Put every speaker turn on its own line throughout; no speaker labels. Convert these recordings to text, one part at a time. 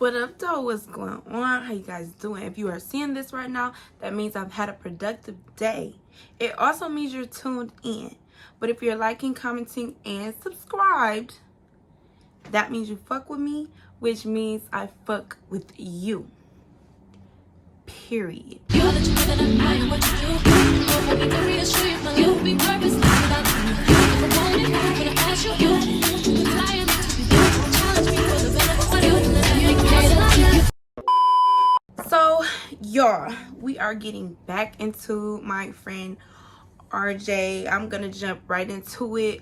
What up though? What's going on? How you guys doing? If you are seeing this right now, that means I've had a productive day. It also means you're tuned in. But if you're liking, commenting, and subscribed, that means you fuck with me, which means I fuck with you. Period. So, y'all, we are getting back into my friend RJ. I'm gonna jump right into it.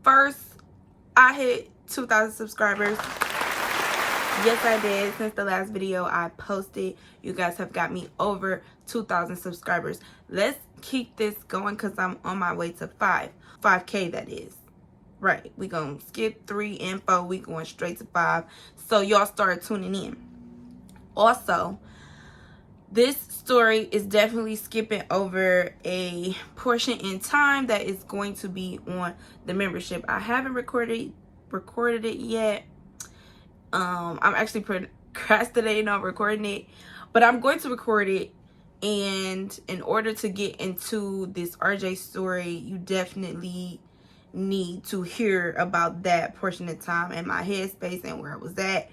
First, I hit 2,000 subscribers. Yes, I did. Since the last video I posted, you guys have got me over 2,000 subscribers. Let's keep this going because I'm on my way to 5K, that is. Right, we gonna skip 3 and 4. We going straight to 5. So y'all start tuning in. Also, this story is definitely skipping over a portion in time that is going to be on the membership. I haven't recorded it yet. I'm actually procrastinating on recording it, but I'm going to record it. And in order to get into this RJ story, you definitely need to hear about that portion of time and my headspace and where I was at,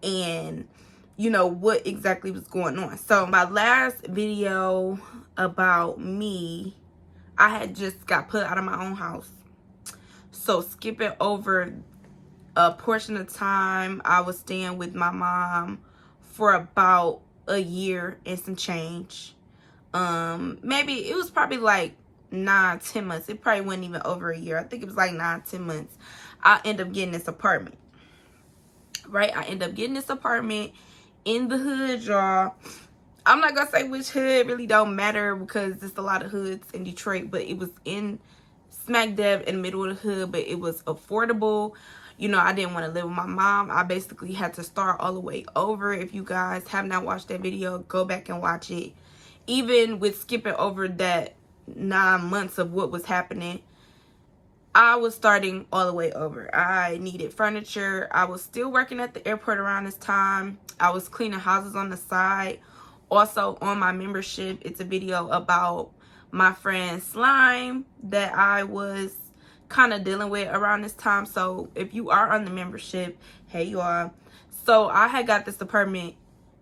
and you know what exactly was going on. So my last video about me, I had just got put out of my own house. So skipping over a portion of time, I was staying with my mom for about a year and some change. Maybe it was probably like 9-10 months. It probably wasn't even over a year. I think it was like 9-10 months. I ended up getting this apartment. Right? I ended up getting this apartment in the hood, y'all. I'm not gonna say which hood, really don't matter because there's a lot of hoods in Detroit, but it was in smack dab in the middle of the hood, but it was affordable. You know, I didn't want to live with my mom. I basically had to start all the way over. If you guys have not watched that video, go back and watch it. Even with skipping over that 9 months of what was happening, I was starting all the way over. I needed furniture. I was still working at the airport around this time. I was cleaning houses on the side. Also on my membership, it's a video about my friend Slime that I was kind of dealing with around this time. So if you are on the membership, hey you are. So I had got this apartment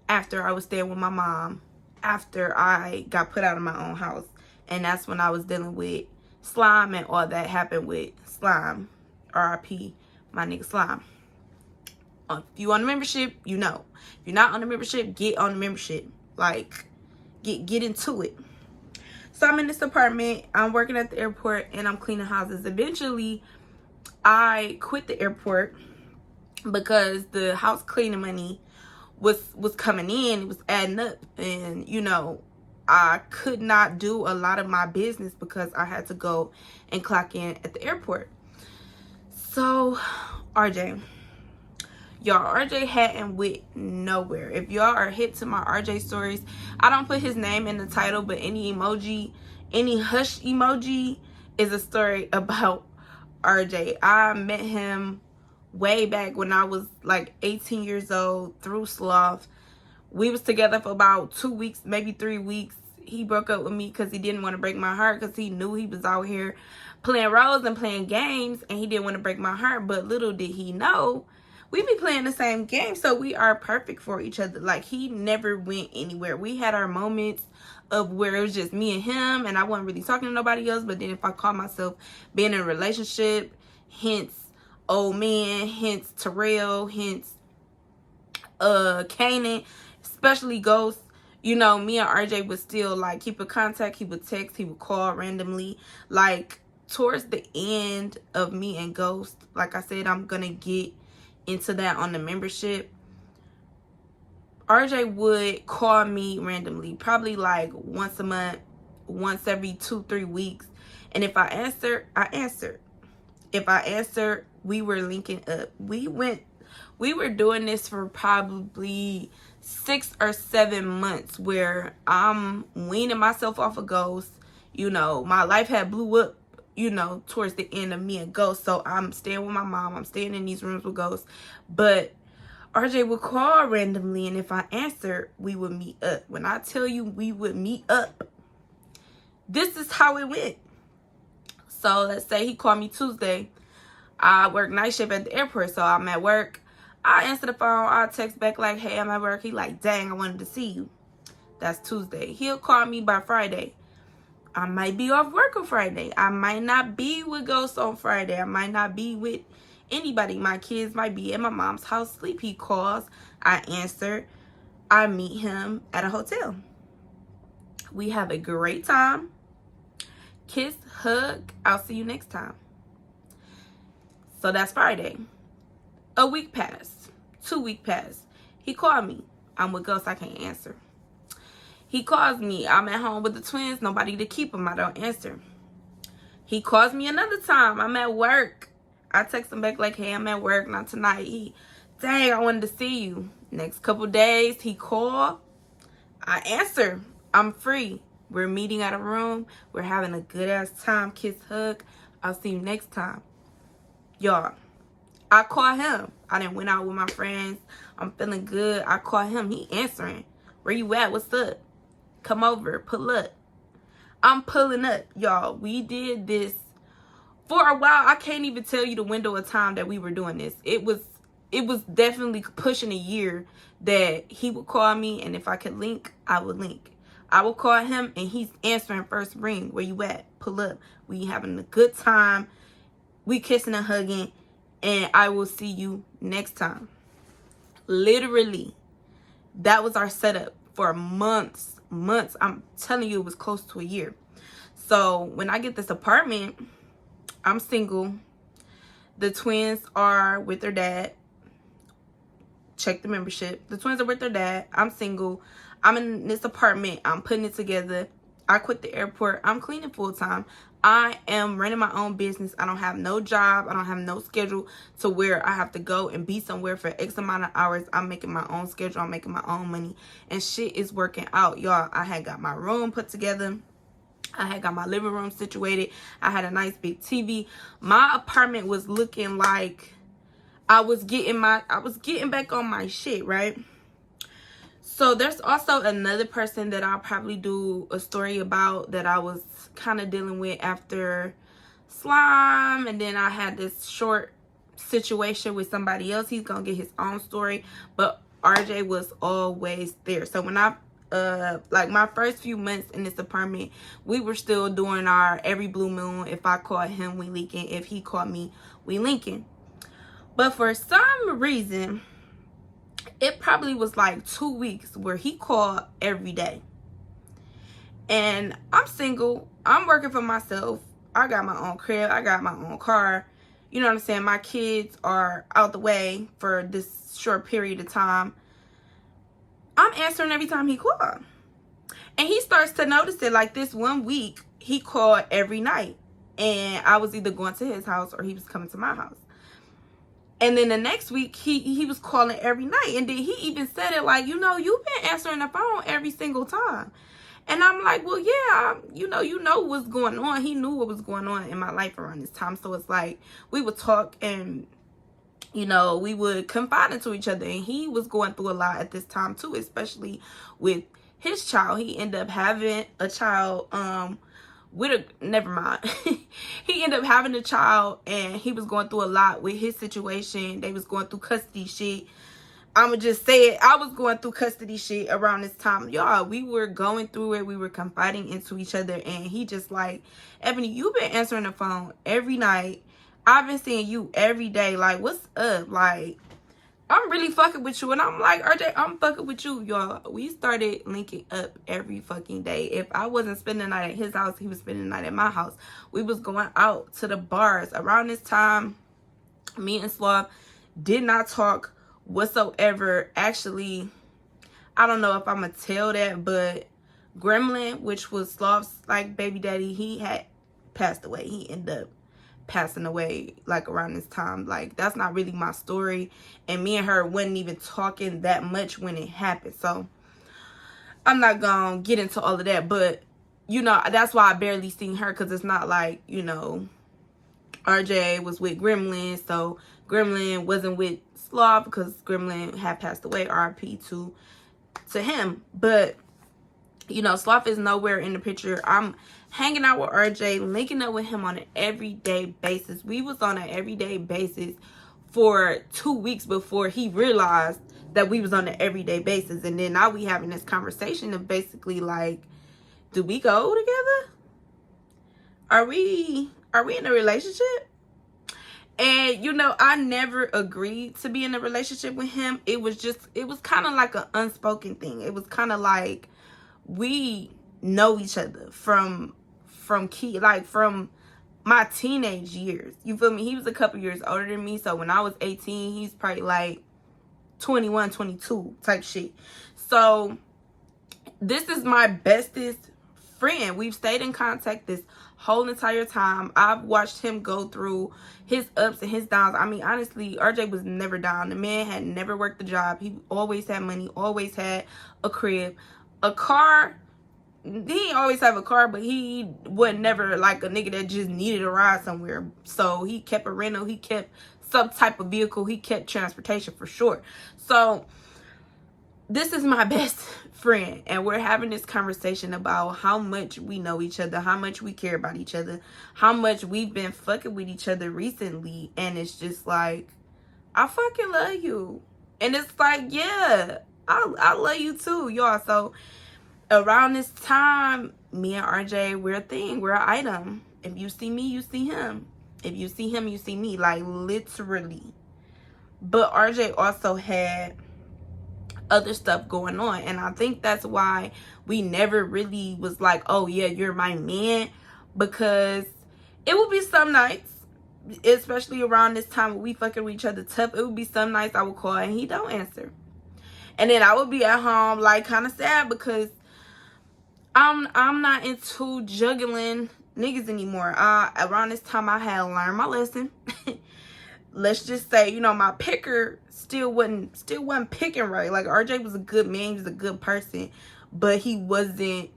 after I was staying with my mom, after I got put out of my own house. And that's when I was dealing with Slime and all that happened with Slime. RIP, my nigga Slime. If you on the membership, you know. If you're not on the membership, get on the membership. Like, get into it. So I'm in this apartment. I'm working at the airport and I'm cleaning houses. Eventually, I quit the airport because the house cleaning money was coming in. It was adding up. And, you know, I could not do a lot of my business because I had to go and clock in at the airport. So, RJ. Y'all, RJ hadn't went nowhere. If y'all are hip to my RJ stories, I don't put his name in the title, but any emoji, any hush emoji is a story about RJ. I met him way back when I was like 18 years old through Sloth. We was together for about 2 weeks, maybe 3 weeks. He broke up with me because he didn't want to break my heart because he knew he was out here playing roles and playing games and he didn't want to break my heart. But little did he know, we be playing the same game, so we are perfect for each other. Like, he never went anywhere. We had our moments of where it was just me and him, and I wasn't really talking to nobody else. But then if I call myself being in a relationship, hence old man, hence Terrell, hence Kanan, especially Ghost, you know, me and RJ would still like keep in contact. He would text, he would call randomly. Like, towards the end of me and Ghost, like I said, I'm gonna get into that on the membership. RJ would call me randomly, probably like once a month, once every 2-3 weeks. And if I answered, I answered. If I answered, we were linking up. We were doing this for probably 6 or 7 months where I'm weaning myself off of Ghost. You know, my life had blew up, you know, towards the end of me and Ghost. So I'm staying with my mom. I'm staying in these rooms with Ghost. But RJ would call randomly, and if I answered, we would meet up. When I tell you we would meet up, this is how it went. So let's say he called me Tuesday. I work night shift at the airport, so I'm at work. I answer the phone. I text back like, hey, I'm at work. He like, dang, I wanted to see you. That's Tuesday. He'll call me by Friday. I might be off work on Friday. I might not be with Ghost on Friday. I might not be with anybody. My kids might be at my mom's house sleep. He calls. I answer. I meet him at a hotel. We have a great time. Kiss, hug. I'll see you next time. So that's Friday. A week passed. 2 weeks passed. He called me. I'm with Ghost. I can't answer. He calls me. I'm at home with the twins. Nobody to keep them. I don't answer. He calls me another time. I'm at work. I text him back like, hey, I'm at work. Not tonight. Dang, I wanted to see you. Next couple days, he called. I answer. I'm free. We're meeting at a room. We're having a good ass time. Kiss, hug. I'll see you next time. Y'all, I call him. I done went out with my friends. I'm feeling good. I call him. He answering. Where you at? What's up? Come over. Pull up. I'm pulling up. Y'all, we did this for a while. I can't even tell you the window of time that we were doing this. It was definitely pushing a year that he would call me, and if I could link, I would link. I would call him, and he's answering first ring. Where you at? Pull up. We having a good time. We kissing and hugging, and I will see you next time. Literally, that was our setup for months. I'm telling you, it was close to a year. So when I get this apartment, I'm single. The twins are with their dad. Check the membership. The twins are with their dad. I'm single. I'm in this apartment. I'm putting it together. I quit the airport. I'm cleaning full time. I am running my own business. I don't have no job. I don't have no schedule to where I have to go and be somewhere for X amount of hours. I'm making my own schedule. I'm making my own money. And shit is working out, y'all. I had got my room put together. I had got my living room situated. I had a nice big TV. My apartment was looking like I was getting back on my shit, right? So there's also another person that I'll probably do a story about that I was kind of dealing with after slime, and then I had this short situation with somebody else. He's gonna get his own story, but RJ was always there. So when I like my first few months in this apartment, we were still doing our every blue moon. If I called him, we linking. If he called me, we linking. But for some reason, it probably was like 2 weeks where he called every day. And I'm single. I'm working for myself. I got my own crib. I got my own car. You know what I'm saying? My kids are out the way for this short period of time. I'm answering every time he called. And he starts to notice it. Like this 1 week, he called every night. And I was either going to his house or he was coming to my house. And then the next week, he was calling every night. And then he even said it like, you know, you've been answering the phone every single time. And I'm like, well, yeah, you know what's going on. He knew what was going on in my life around this time. So it's like we would talk and, you know, we would confide into each other. And he was going through a lot at this time, too, especially with his child. He ended up having a child never mind. He ended up having a child, and he was going through a lot with his situation. They was going through custody shit. I'ma just say it. I was going through custody shit around this time. Y'all, we were going through it. We were confiding into each other, and he just like, Ebony, you've been answering the phone every night. I've been seeing you every day. Like, what's up? Like, I'm really fucking with you. And I'm like, RJ, I'm fucking with you, y'all. We started linking up every fucking day. If I wasn't spending the night at his house, he was spending the night at my house. We was going out to the bars. Around this time, me and Slav did not talk whatsoever. Actually, I don't know if I'm going to tell that, but Gremlin, which was Slav's like baby daddy, he had passed away. He ended up passing away like around this time. Like, that's not really my story, and me and her wasn't even talking that much when it happened, so I'm not gonna get into all of that. But you know, that's why I barely seen her, because it's not like, you know, RJ was with Gremlin, so Gremlin wasn't with Sloth because Gremlin had passed away, RIP to him. But you know, Sloth is nowhere in the picture. I'm hanging out with RJ, linking up with him on an everyday basis. We was on an everyday basis for 2 weeks before he realized that we was on an everyday basis. And then now we having this conversation of basically like, do we go together? Are we in a relationship? And you know, I never agreed to be in a relationship with him. It was kind of like an unspoken thing. It was kind of like, we know each other from my teenage years. You feel me? He was a couple years older than me. So when I was 18, he's probably like 21, 22 type shit. So this is my bestest friend. We've stayed in contact this whole entire time. I've watched him go through his ups and his downs. I mean, honestly, RJ was never down. The man had never worked a job. He always had money, always had a crib, a car. He didn't always have a car, but he was never like a nigga that just needed a ride somewhere. So he kept a rental, he kept some type of vehicle, he kept transportation for sure. So this is my best friend, and we're having this conversation about how much we know each other, how much we care about each other, how much we've been fucking with each other recently. And it's just like, I fucking love you. And it's like, yeah, I love you too, y'all. So around this time, me and RJ, we're a thing, we're an item. If you see me, you see him. If you see him, you see me, like literally. But RJ also had other stuff going on, and I think that's why we never really was like, oh yeah, you're my man, because it would be some nights, especially around this time when we fucking with each other tough, it would be some nights I would call and he don't answer, and then I would be at home like kind of sad because I'm not into juggling niggas anymore. Around this time I had learned my lesson. Let's just say, you know, my picker still wasn't picking right. Like, RJ was a good man, he was a good person, but he wasn't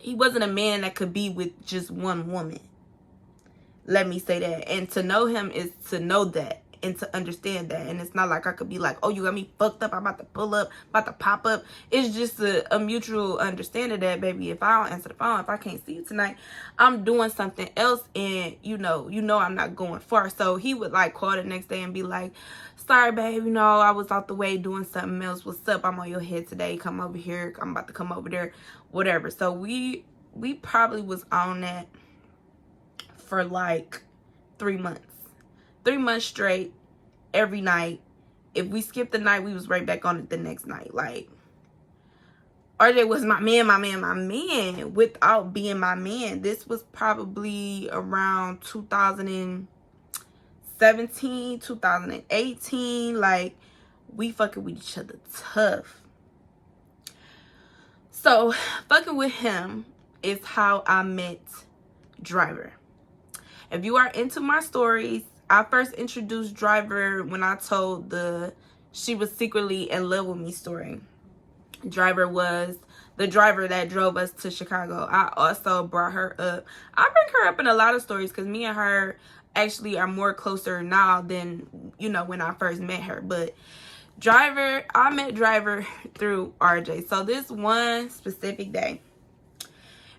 a man that could be with just one woman. Let me say that. And to know him is to know that and to understand that. And it's not like I could be like, oh, you got me fucked up, I'm about to pull up, about to pop up. It's just a mutual understanding that, baby, if I don't answer the phone, if I can't see you tonight, I'm doing something else, and you know I'm not going far. So he would like call the next day and be like, sorry babe, you know, I was out the way doing something else, what's up, I'm on your head today, come over here, I'm about to come over there, whatever. So we probably was on that for like 3 months. 3 months straight, every night. If we skipped the night, we was right back on it the next night. Like, RJ was my man without being my man. This was probably around 2017, 2018. Like, we fucking with each other tough. So, fucking with him is how I met Driver. If you are into my stories, I first introduced Driver when I told the she was secretly in love with me story. Driver was the driver that drove us to Chicago. I also brought her up. I bring her up in a lot of stories because me and her actually are more closer now than, you know, when I first met her. But Driver, I met Driver through RJ. So this one specific day,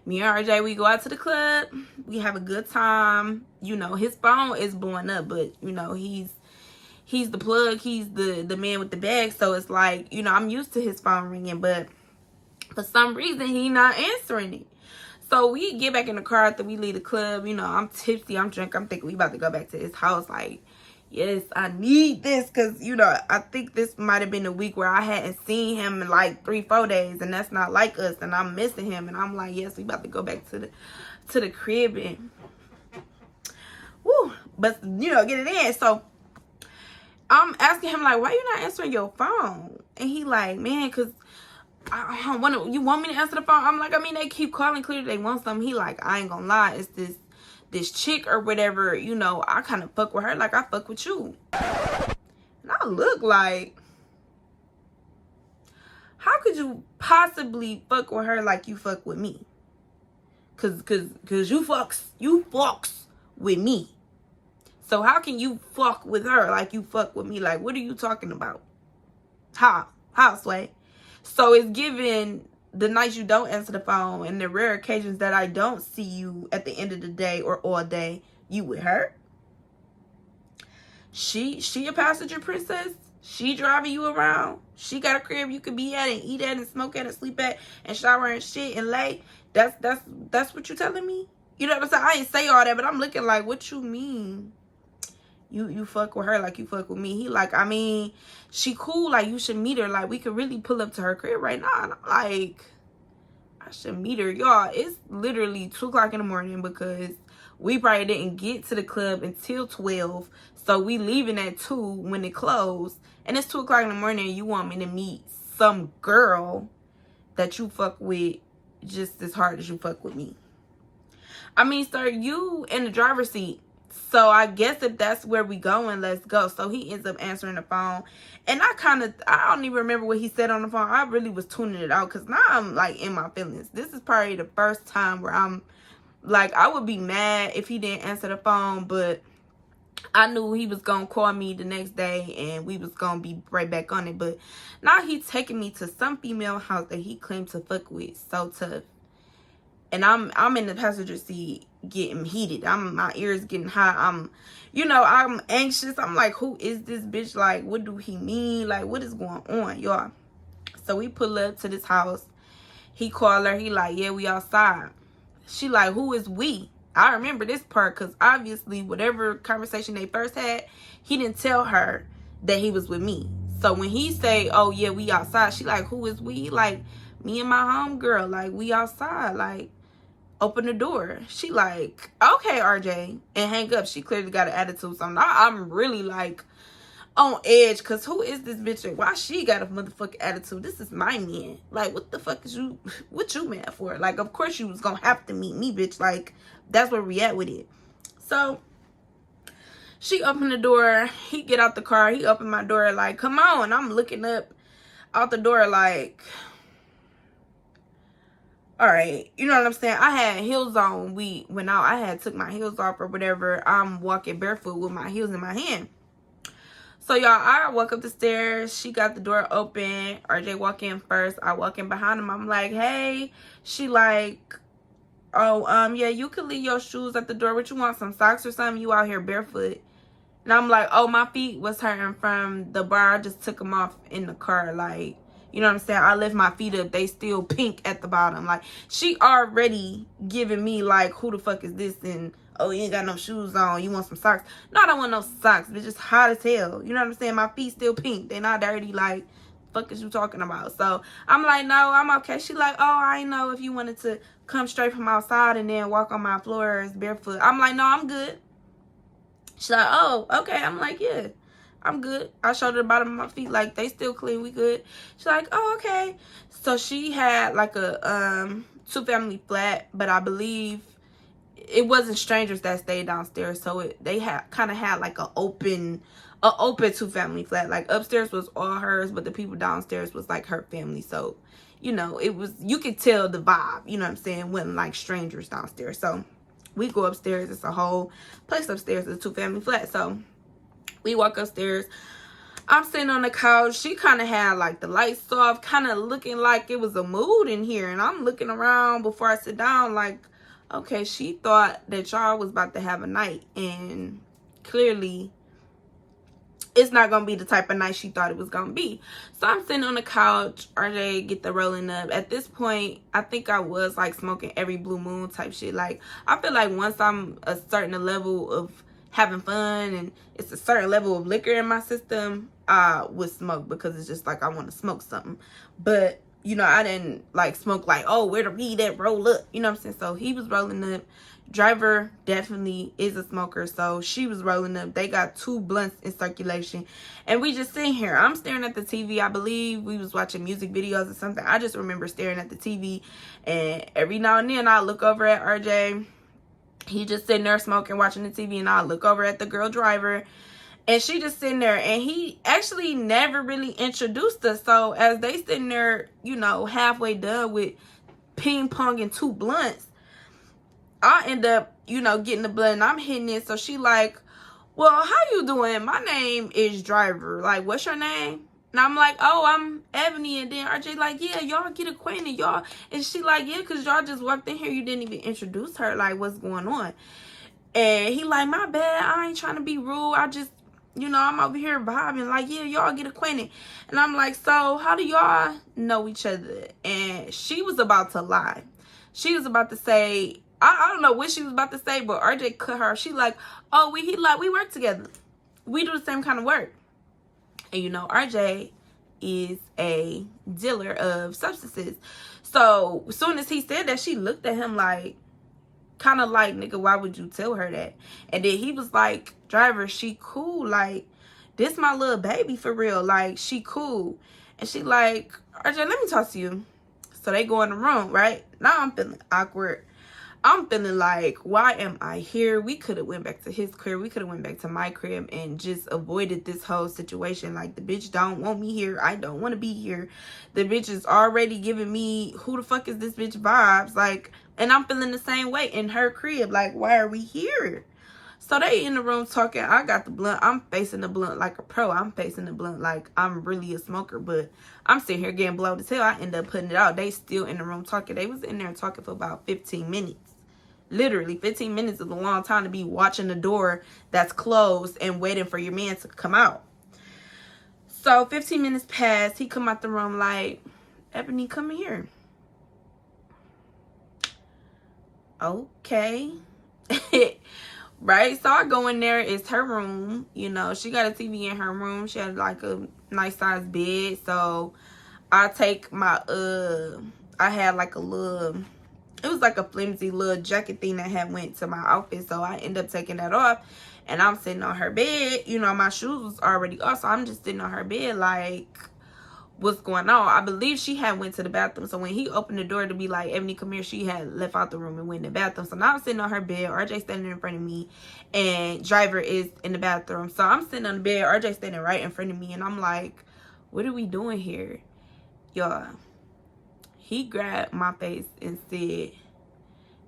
me and RJ, we go out to the club. We have a good time. You know, his phone is blowing up, but, you know, he's the plug. He's the man with the bag. So it's like, you know, I'm used to his phone ringing, but for some reason, he not answering it. So we get back in the car after we leave the club. You know, I'm tipsy. I'm drunk. I'm thinking we about to go back to his house. Like, yes, I need this because, you know, I think this might have been a week where I hadn't seen him in like 3-4 days, and that's not like us, and I'm missing him. And I'm like, yes, we about to go back to the crib and woo, but, you know, get it in. So I'm asking him, like, why you not answering your phone? And he like, man, because I don't want to, you want me to answer the phone? I'm like, I mean, they keep calling, clearly they want something. He like, I ain't gonna lie, it's this chick or whatever, you know, I kind of fuck with her like I fuck with you. And I look like, how could you possibly fuck with her like you fuck with me? Cause you fucks with me. So how can you fuck with her like you fuck with me? Like, what are you talking about? How, Sway? So it's given the nights you don't answer the phone and the rare occasions that I don't see you at the end of the day or all day, you with her? She a passenger princess? She driving you around? She got a crib you can be at and eat at and smoke at and sleep at and shower and shit and lay? That's what you telling me? You know what I'm saying? I ain't say all that, but I'm looking like, what you mean? You fuck with her like you fuck with me. He like, I mean, she cool. Like, you should meet her. Like, we could really pull up to her crib right now. And I'm like, I should meet her. Y'all, it's literally 2 o'clock in the morning because we probably didn't get to the club until 12. So we leaving at 2 when it closed. And it's 2 o'clock in the morning and you want me to meet some girl that you fuck with just as hard as you fuck with me. I mean, sir, you in the driver's seat. So I guess if that's where we going, let's go. So he ends up answering the phone. And I don't even remember what he said on the phone. I really was tuning it out because now I'm like in my feelings. This is probably the first time where I'm like, I would be mad if he didn't answer the phone. But I knew he was going to call me the next day and we was going to be right back on it. But now he's taking me to some female house that he claimed to fuck with. So tough. And I'm in the passenger seat getting heated. My ears getting hot. I'm anxious. I'm like, who is this bitch? Like, what do he mean? Like, what is going on, y'all? So we pull up to this house. He called her. He like, yeah, we outside. She like, who is we? I remember this part because obviously whatever conversation they first had, he didn't tell her that he was with me. So when he say, oh yeah, we outside, she like, who is we? Like, me and my homegirl. Like, we outside. Like, open the door. She like, okay, RJ, and hang up. She clearly got an attitude. So now I'm really like on edge because who is this bitch and why she got a motherfucking attitude? This is my man. Like, what the fuck is you, what you mad for? Like, of course you was gonna have to meet me, bitch. Like, that's where we at with it. So she opened the door. He get out the car. He opened my door like, come on. I'm looking up out the door like, all right, you know what I'm saying? I had heels on. We went out. I had took my heels off or whatever. I'm walking barefoot with my heels in my hand. So, y'all, I walk up the stairs. She got the door open. RJ walk in first. I walk in behind him. I'm like, hey. She like, oh, yeah, you could leave your shoes at the door. What you want, some socks or something? You out here barefoot. And I'm like, oh, my feet was hurting from the bar. I just took them off in the car, like. You know what I'm saying? I lift my feet up. They still pink at the bottom. Like, she already giving me, like, who the fuck is this? And, oh, you ain't got no shoes on. You want some socks? No, I don't want no socks. It's just hot as hell. You know what I'm saying? My feet still pink. They not dirty. Like, fuck is you talking about? So, I'm like, no, I'm okay. She like, oh, I know if you wanted to come straight from outside and then walk on my floors barefoot. I'm like, no, I'm good. She's like, oh, okay. I'm like, yeah. I'm good. I showed her the bottom of my feet. Like, they still clean. We good. She's like, oh, okay. So she had like a 2-family flat, but I believe it wasn't strangers that stayed downstairs. So they kind of had like a open 2-family flat. Like, upstairs was all hers, but the people downstairs was like her family. So, you know, it was, you could tell the vibe. You know what I'm saying? It wasn't like strangers downstairs. So we go upstairs. It's a whole place upstairs. It's a 2-family flat. So we walk upstairs. I'm sitting on the couch. She kind of had like the lights off, kind of looking like it was a mood in here. And I'm looking around before I sit down like, okay, she thought that y'all was about to have a night. And clearly, it's not going to be the type of night she thought it was going to be. So I'm sitting on the couch. RJ get the rolling up. At this point, I think I was like smoking every blue moon type shit. Like, I feel like once I'm a certain level of having fun and it's a certain level of liquor in my system, I would smoke because it's just like I want to smoke something. But, you know, I didn't like smoke like, oh, where the weed at, roll up, you know what I'm saying? So he was rolling up. Driver definitely is a smoker, so she was rolling up. They got 2 blunts in circulation and we just sitting here. I'm staring at the TV. I believe we was watching music videos or something. I just remember staring at the TV, and every now and then I look over at RJ. He just sitting there smoking, watching the TV, and I look over at the girl driver, and she just sitting there. And he actually never really introduced us. So as they sitting there, you know, halfway done with ping pong and 2 blunts, I end up, you know, getting the blunt and I'm hitting it. So she like, well, how you doing? My name is Driver. Like, what's your name? And I'm like, oh, I'm Ebony. And then RJ like, yeah, y'all get acquainted, y'all. And she like, yeah, because y'all just walked in here. You didn't even introduce her. Like, what's going on? And he like, my bad. I ain't trying to be rude. I just, I'm over here vibing. Like, yeah, y'all get acquainted. And I'm like, so how do y'all know each other? And she was about to lie. She was about to say, I don't know what she was about to say, but RJ cut her. She like, oh, we work together. We do the same kind of work. And RJ is a dealer of substances. So as soon as he said that, she looked at him like, kind of like, nigga, why would you tell her that? And then he was like, Driver, she cool. Like, this my little baby for real. Like, she cool. And she like, RJ, let me talk to you. So they go in the room, right? Now I'm feeling awkward. I'm feeling like, why am I here? We could have went back to his crib. We could have went back to my crib and just avoided this whole situation. Like, the bitch don't want me here. I don't want to be here. The bitch is already giving me, who the fuck is this bitch vibes? Like, and I'm feeling the same way in her crib. Like, why are we here? So they in the room talking. I got the blunt. I'm facing the blunt like a pro. I'm facing the blunt like I'm really a smoker. But I'm sitting here getting blown as hell. I end up putting it out. They still in the room talking. They was in there talking for about 15 minutes. Literally, 15 minutes is a long time to be watching the door that's closed and waiting for your man to come out. So 15 minutes passed. He come out the room like, Ebony, come in here. Okay. Right, so I go in there. It's her room. She got a TV in her room. She had like a nice size bed. So I take my I had like a little, it was like a flimsy little jacket thing that had went to my outfit. So I end up taking that off, and I'm sitting on her bed. My shoes was already off, so I'm just sitting on her bed like, what's going on? I believe she had went to the bathroom. So when he opened the door to be like, Ebony, come here, she had left out the room and went in the bathroom. So now I'm sitting on her bed. RJ standing in front of me, and Driver is in the bathroom. So I'm sitting on the bed. RJ standing right in front of me, and I'm like, what are we doing here? Y'all, he grabbed my face and said,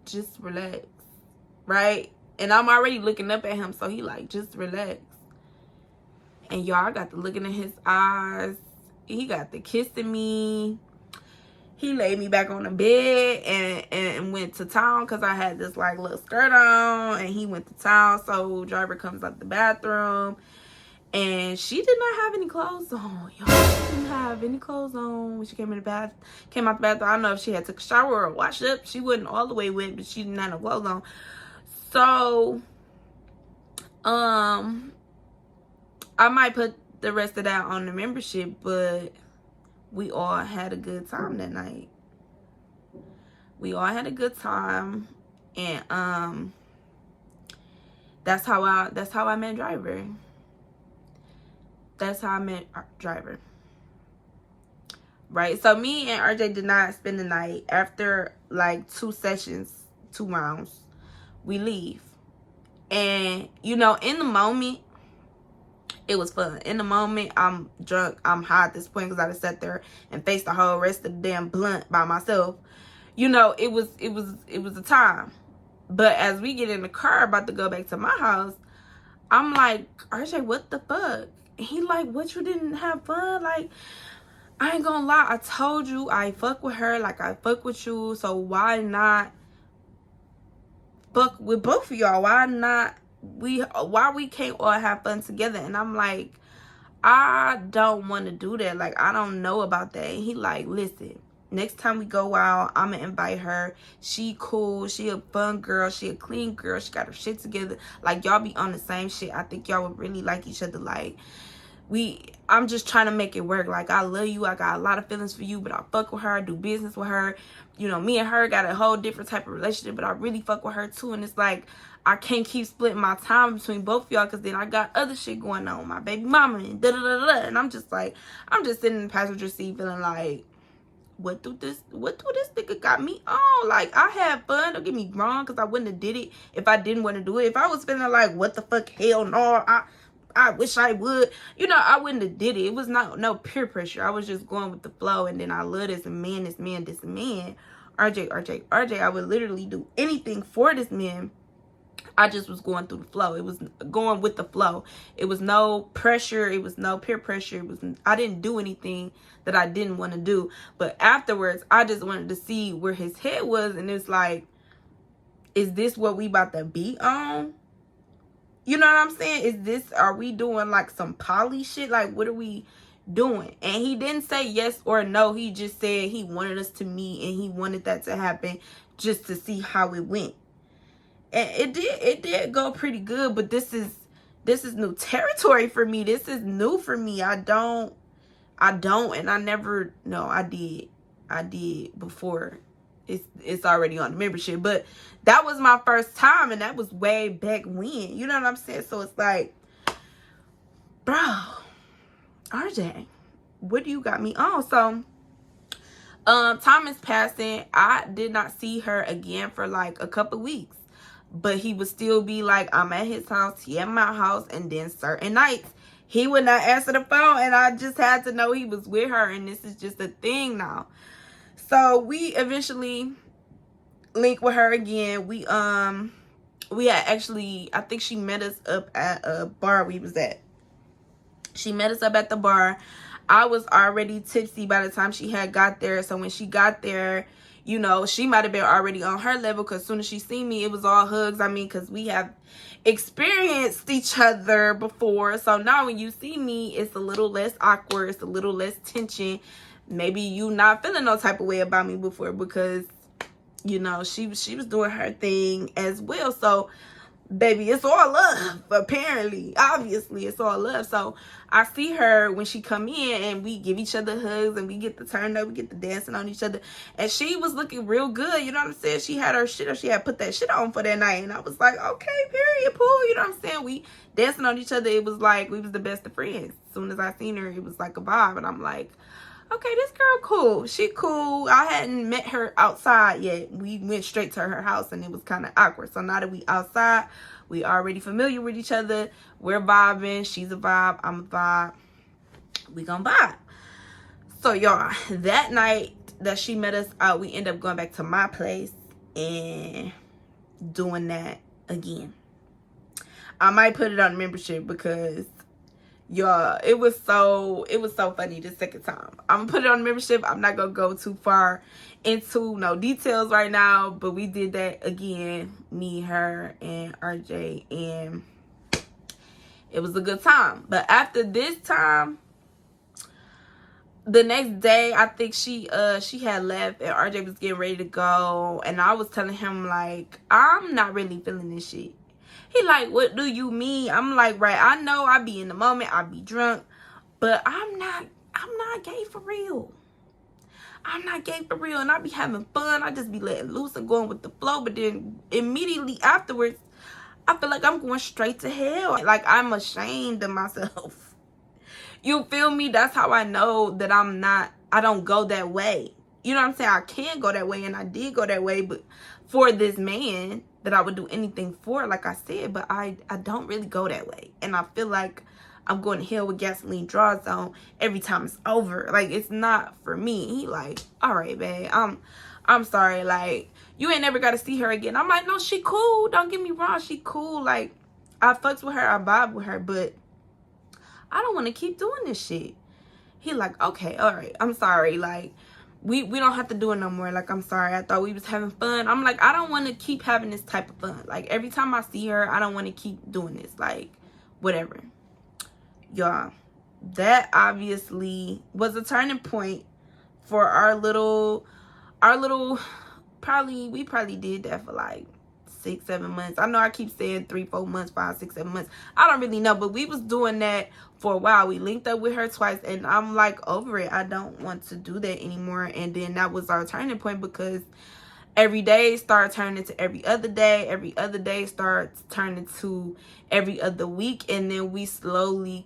just relax, right? And I'm already looking up at him. So he like, just relax. And y'all, I got the looking in his eyes. He got the kissing me. He laid me back on the bed and went to town because I had this like little skirt on, and he went to town. So Driver comes out the bathroom, and she did not have any clothes on. Y'all, she didn't have any clothes on when she came out the bathroom. I don't know if she had took a shower or washed up. She wasn't all the way wet, but she didn't have no clothes on. So I might put the rest of that on the membership, but we all had a good time that night. We all had a good time, and that's how I met Driver. That's how I met Driver. Right? So me and RJ did not spend the night. After like 2 sessions, 2 rounds, we leave. And in the moment, it was fun. In the moment, I'm drunk. I'm high at this point because I just sat there and faced the whole rest of the damn blunt by myself. It was a time. But as we get in the car about to go back to my house, I'm like, RJ, what the fuck? And he like, what, you didn't have fun? Like, I ain't gonna lie. I told you I fuck with her like I fuck with you. So why not fuck with both of y'all? Why we can't all have fun together? And I'm like, I don't want to do that. Like, I don't know about that. And he like, listen, next time we go out, I'm gonna invite her. She cool. She a fun girl. She a clean girl. She got her shit together. Like, y'all be on the same shit. I think y'all would really like each other. Like, I'm just trying to make it work. Like, I love you. I got a lot of feelings for you, but I fuck with her. I do business with her. Me and her got a whole different type of relationship, but I really fuck with her too. And it's like, I can't keep splitting my time between both of y'all because then I got other shit going on. My baby mama and da-da-da-da. And I'm just sitting in the passenger seat feeling like, what do this nigga got me on? Like, I had fun. Don't get me wrong, because I wouldn't have did it if I didn't want to do it. If I was feeling like, what the fuck, hell no, I wish I would, I wouldn't have did it. It was no peer pressure. I was just going with the flow. And then I love this man. RJ. I would literally do anything for this man. I just was going through the flow. It was going with the flow. It was no pressure. It was no peer pressure. I didn't do anything that I didn't want to do. But afterwards, I just wanted to see where his head was. And it's like, is this what we about to be on? You know what I'm saying? Are we doing like some poly shit? Like, what are we doing? And he didn't say yes or no. He just said he wanted us to meet and he wanted that to happen just to see how it went. And it did go pretty good, but this is new territory for me. This is new for me. I don't, and I never, no, I did before. It's already on the membership, but that was my first time, and that was way back when. You know what I'm saying? So it's like, bro, RJ, what do you got me on? So, time is passing. I did not see her again for like a couple weeks. But he would still be like, I'm at his house, he at my house, and then certain nights he would not answer the phone, and I just had to know he was with her, and this is just a thing now. So we eventually linked with her again. We had actually, I think she met us up at a bar we was at. She met us up at the bar. I was already tipsy by the time she had got there, so when she got there, you know, she might have been already on her level, because as soon as she seen me, it was all hugs. I mean, because we have experienced each other before. So now when you see me, it's a little less awkward. It's a little less tension. Maybe you not feeling no type of way about me before, because, you know, she was doing her thing as well. So, baby, it's all love. Apparently, obviously, it's all love. So I see her when she come in, and we give each other hugs, and we get the turn up, we get the dancing on each other. And she was looking real good, you know what I'm saying? She had her shit, or she had put that shit on for that night. And I was like, okay, period, pool. You know what I'm saying? We dancing on each other. It was like we was the best of friends. As soon as I seen her, it was like a vibe, and I'm like, okay, this girl cool. She cool. I hadn't met her outside yet. We went straight to her house, and it was kind of awkward. So now that we outside, we already familiar with each other. We're vibing. She's a vibe. I'm a vibe. We gonna vibe. So, y'all, that night that she met us out, we end up going back to my place and doing that again. I might put it on membership because, y'all, it was so funny the second time. I'm gonna put it on membership. I'm not gonna go too far into no details right now, but we did that again, me, her, and RJ, and it was a good time. But after this time, the next day, I think she had left, and RJ was getting ready to go, and I was telling him, like, I'm not really feeling this shit. He like, what do you mean? I'm like, right, I know I be in the moment, I be drunk, but I'm not gay for real. I'm not gay for real, and I be having fun. I just be letting loose and going with the flow, but then immediately afterwards, I feel like I'm going straight to hell. Like, I'm ashamed of myself. You feel me? That's how I know that I don't go that way. You know what I'm saying? I can go that way, and I did go that way, but for this man that I would do anything for, like I said, but I don't really go that way. And I feel like I'm going to hell with gasoline draws on every time it's over. Like, it's not for me. He like, all right, babe, I'm sorry. Like, you ain't never got to see her again. I'm like, no, she cool. Don't get me wrong. She cool. Like, I fucks with her. I vibe with her. But I don't want to keep doing this shit. He like, okay, all right. I'm sorry. Like, we don't have to do it no more. Like, I'm sorry. I thought we was having fun. I'm like, I don't want to keep having this type of fun. Like, every time I see her, I don't want to keep doing this. Like, whatever. Y'all, that obviously was a turning point for our little we probably did that for like 6-7 months. I know I keep saying 3-4 months, 5-6-7 months. I don't really know, but we was doing that for a while. We linked up with her twice, and I'm like over it. I don't want to do that anymore. And then that was our turning point, because every day started turning to every other day starts turning to every other week, and then we slowly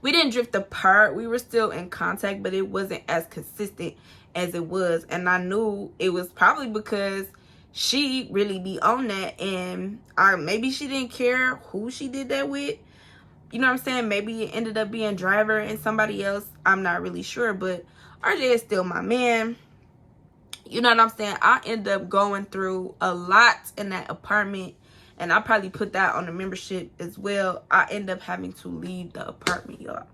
we didn't drift apart. We were still in contact, but it wasn't as consistent as it was. And I knew it was probably because she really be on that, and maybe she didn't care who she did that with. You know what I'm saying? Maybe it ended up being Driver and somebody else. I'm not really sure, but RJ is still my man. You know what I'm saying? I end up going through a lot in that apartment. And I probably put that on the membership as well. I end up having to leave the apartment, y'all.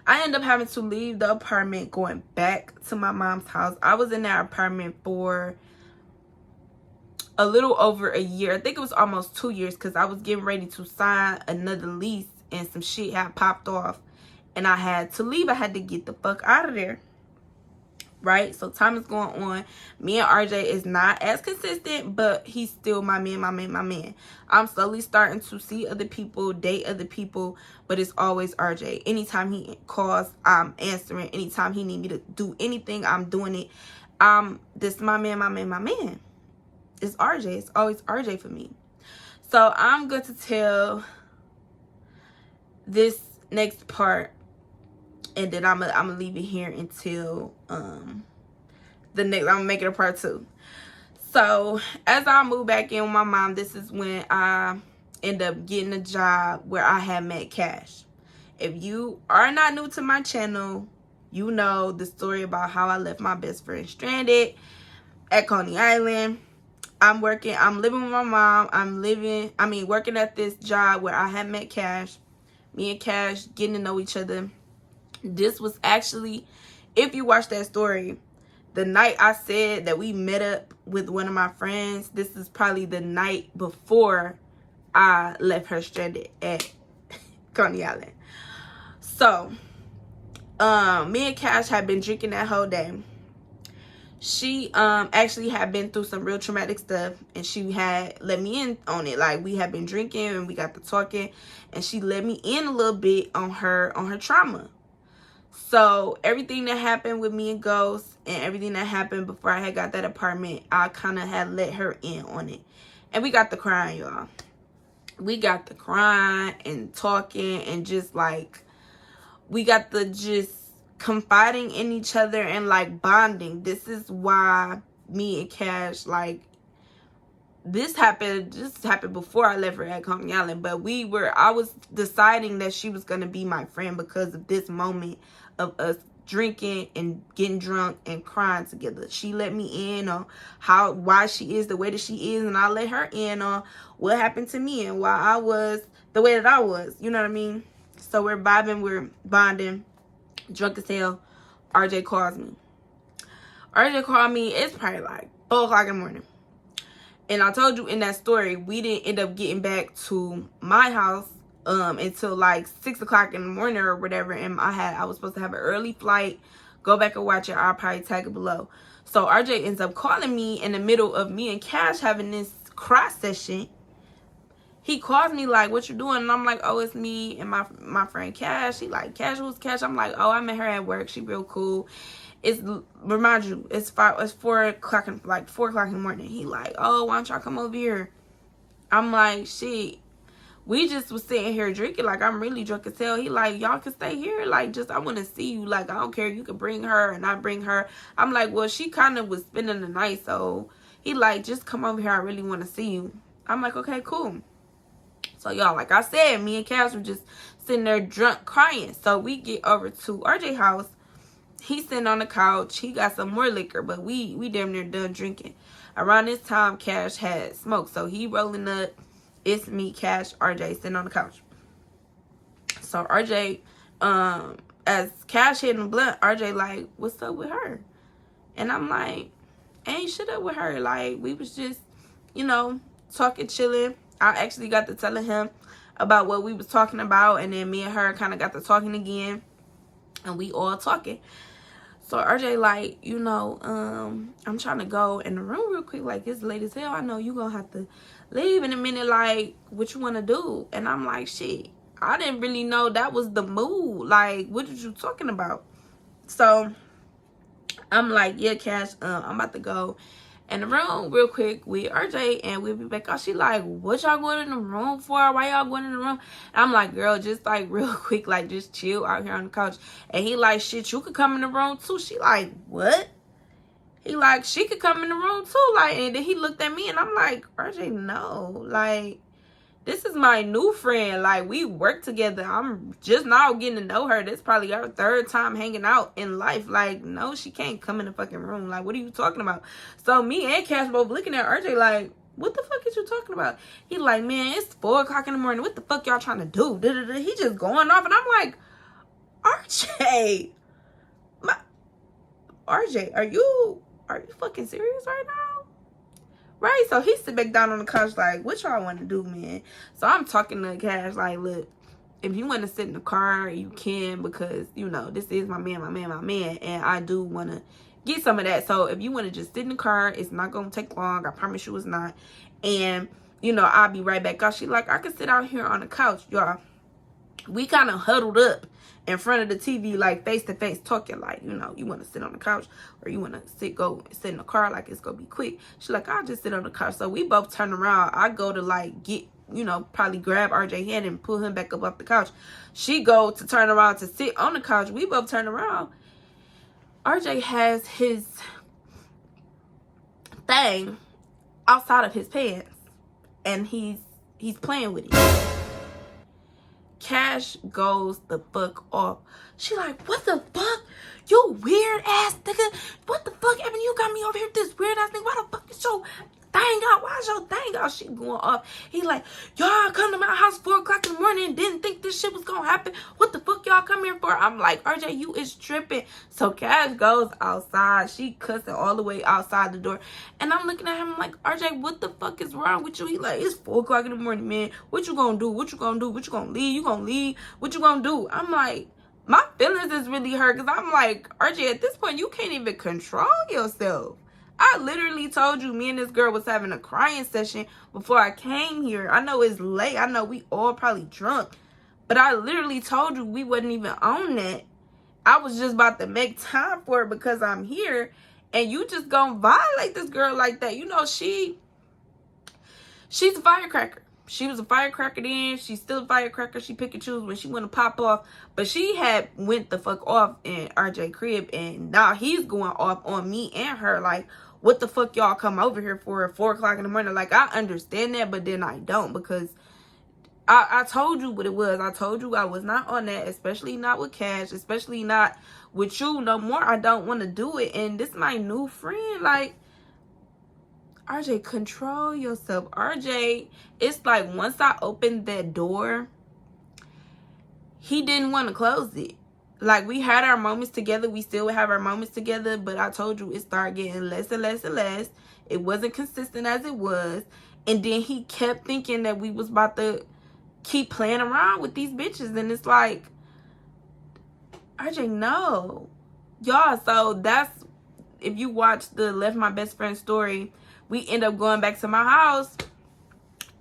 I end up having to leave the apartment, going back to my mom's house. I was in that apartment for a little over a year. I think it was almost 2 years, because I was getting ready to sign another lease and some shit had popped off and I had to leave. I had to get the fuck out of there. Right? So time is going on. Me and RJ is not as consistent, but he's still my man. I'm slowly starting to see other people, date other people, but it's always RJ. Anytime he calls, I'm answering. Anytime he need me to do anything, I'm doing it. This my man. It's RJ. It's always RJ for me. So I'm going to tell this next part, and then I'm gonna leave it here until the next. I'm gonna make it a part 2. So as I move back in with my mom, this is when I end up getting a job where I had met Cash. If you are not new to my channel, you know the story about how I left my best friend stranded at Coney Island. I'm living with my mom. Working at this job where I had met Cash. Me and Cash getting to know each other. This was actually, if you watch that story, the night I said that we met up with one of my friends, this is probably the night before I left her stranded at Coney Island. So, me and Cash had been drinking that whole day. She actually had been through some real traumatic stuff, and she had let me in on it. Like, we had been drinking and we got to talking, and she let me in a little bit on her trauma. So everything that happened with me and Ghost, and everything that happened before I had got that apartment, I kind of had let her in on it. And we got to crying, y'all. We got to crying and talking, and just like, we got to just confiding in each other and like bonding. This is why me and Cash, like, this happened before I left her at Coney Island, but I was deciding that she was going to be my friend because of this moment of us drinking and getting drunk and crying together. She let me in on why she is the way that she is, and I let her in on what happened to me and why I was the way that I was. You know what I mean? So we're vibing, we're bonding, drunk as hell. RJ calls me. RJ called me. It's probably like 4 o'clock in the morning. And I told you in that story, we didn't end up getting back to my house until like 6 o'clock in the morning or whatever. And I was supposed to have an early flight. Go back and watch it. I'll probably tag it below. So RJ ends up calling me in the middle of me and Cash having this cry session. He calls me like, what you doing? And I'm like, oh, it's me and my friend Cash. He like, Cash, who's Cash? I'm like, oh, I met her at work. She real cool. Remind you, it's 4 o'clock in the morning. He like, oh, why don't y'all come over here? I'm like, shit, we just was sitting here drinking. Like, I'm really drunk as hell. He like, y'all can stay here. Like, just, I want to see you. Like, I don't care. You can bring her and I bring her. I'm like, well, she kind of was spending the night. So he like, just come over here. I really want to see you. I'm like, okay, cool. So y'all, like I said, me and Cass were just sitting there drunk crying. So we get over to RJ's house. He's sitting on the couch. He got some more liquor, but we damn near done drinking. Around this time, Cash had smoked. So he rolling up. It's me, Cash, RJ sitting on the couch. So RJ, as Cash hitting the blunt, RJ like, what's up with her? And I'm like, ain't shit up with her. Like, we was just, talking, chilling. I actually got to telling him about what we was talking about, and then me and her kind of got to talking again, and we all talking. So RJ like, I'm trying to go in the room real quick. Like, it's late as hell. I know you gonna have to leave in a minute. Like, what you want to do? And I'm like, shit, I didn't really know that was the mood. Like, what did you talking about? So I'm like, yeah, Cash, I'm about to go in the room real quick with RJ, and we'll be back out. She like, what y'all going in the room for? Why y'all going in the room? And I'm like, girl, just like real quick, like just chill out here on the couch. And he like, shit, you could come in the room too. She like, what? He like, she could come in the room too. Like, and then he looked at me, and I'm like, RJ, no, like, This is my new friend. Like, we work together. I'm just now getting to know her. This is probably our third time hanging out in life. Like, no, she can't come in the fucking room. Like, what are you talking about? So me and Cash both looking at RJ like, what the fuck is you talking about? He like, man, it's 4 o'clock in the morning. What the fuck y'all trying to do? He just going off. And I'm like, RJ, RJ, are you fucking serious right now? Right? So he sit back down on the couch like, what y'all want to do, man? So I'm talking to Cash like, look, if you want to sit in the car, you can, because, you know, this is my man. And I do want to get some of that. So if you want to just sit in the car, it's not going to take long. I promise you it's not. And, you know, I'll be right back. She like, I can sit out here on the couch, y'all. We kind of huddled up in front of the TV, like face to face, talking like, you know, you want to sit on the couch or you want to go sit in the car, like it's gonna be quick. She like, I'll just sit on the couch. So we both turn around. I go to like get, you know, probably grab RJ hand and pull him back up off the couch. She go to turn around to sit on the couch. We both turn around. RJ has his thing outside of his pants and he's playing with it. Cash goes the fuck off. She like, what the fuck? You weird ass nigga. What the fuck? Evan, you got me over here with this weird ass nigga. Why the fuck is your thing out? Why is your thing out? She going off. He like, y'all come to my house 4 o'clock in the morning and didn't think this shit was gonna happen. What the fuck y'all come here for? I'm like, RJ, you is tripping. So Cash goes outside. She cussing all the way outside the door. And I'm looking at him like, RJ, what the fuck is wrong with you? He like, it's 4 o'clock in the morning, man. What you gonna do? What you gonna do? What you gonna leave? You gonna leave? What you gonna do? I'm like, my feelings is really hurt because I'm like, RJ, at this point, you can't even control yourself. I literally told you me and this girl was having a crying session before I came here. I know it's late. I know we all probably drunk. But I literally told you we wasn't even on that. I was just about to make time for it because I'm here. And you just gonna violate this girl like that. You know, she's a firecracker. She was a firecracker then. She's still a firecracker. She pick and choose when she want to pop off. But she had went the fuck off in RJ crib. And now he's going off on me and her. Like, what the fuck y'all come over here for at 4 o'clock in the morning? Like, I understand that, but then I don't. Because I told you what it was. I told you I was not on that. Especially not with Cash. Especially not with you no more. I don't want to do it. And this is my new friend. Like, RJ, control yourself. RJ, it's like once I opened that door, he didn't want to close it. Like, we had our moments together. We still have our moments together. But I told you it started getting less and less and less. It wasn't consistent as it was. And then he kept thinking that we was about to keep playing around with these bitches. And it's like, RJ, no. Y'all, so that's, if you watch the Left My Best Friend story, we end up going back to my house.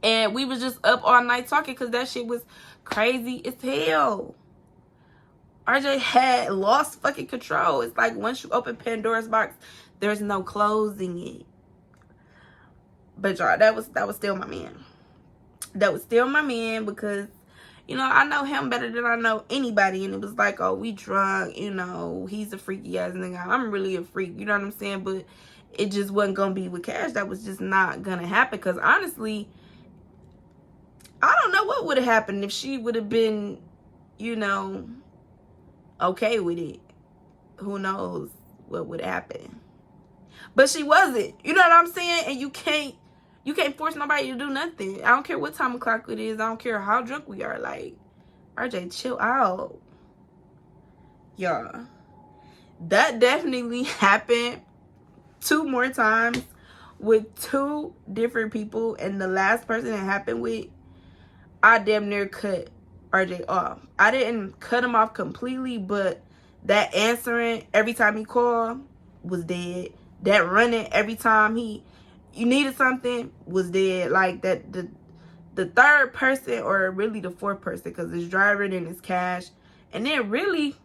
And we was just up all night talking because that shit was crazy as hell. RJ had lost fucking control. It's like once you open Pandora's box, there's no closing it. But y'all, that was still my man. That was still my man because, you know, I know him better than I know anybody. And it was like, oh, we drunk, you know, he's a freaky ass nigga. I'm really a freak, you know what I'm saying? But it just wasn't gonna be with Cash. That was just not gonna happen. Because honestly, I don't know what would have happened if she would have been, you know, okay with it. Who knows what would happen. But she wasn't. You know what I'm saying? And you can't force nobody to do nothing. I don't care what time of clock it is. I don't care how drunk we are. Like, RJ, chill out. Y'all. That definitely happened 2 more times with 2 different people. And the last person it happened with, I damn near cut RJ off. I didn't cut him off completely, but that answering every time he called was dead. That running every time you needed something was dead. Like that, the third person, or really the 4th person, because it's driver, then it's Cash, and then really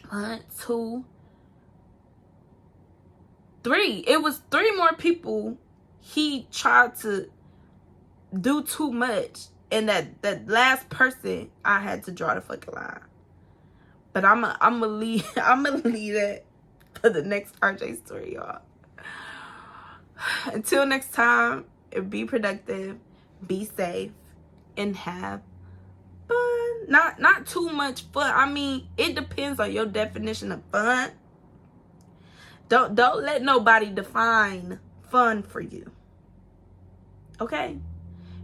1, 2, 3. It was 3 more people. He tried to do too much. And that last person, I had to draw the fucking line. But I'm gonna leave that for the next RJ story, y'all. Until next time, be productive, be safe, and have fun. Not too much fun. I mean, it depends on your definition of fun. Don't let nobody define fun for you. Okay?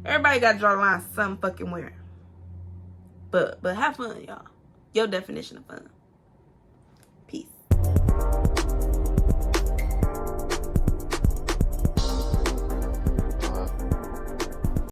Everybody got to draw a line some fucking where. But have fun, y'all. Your definition of fun.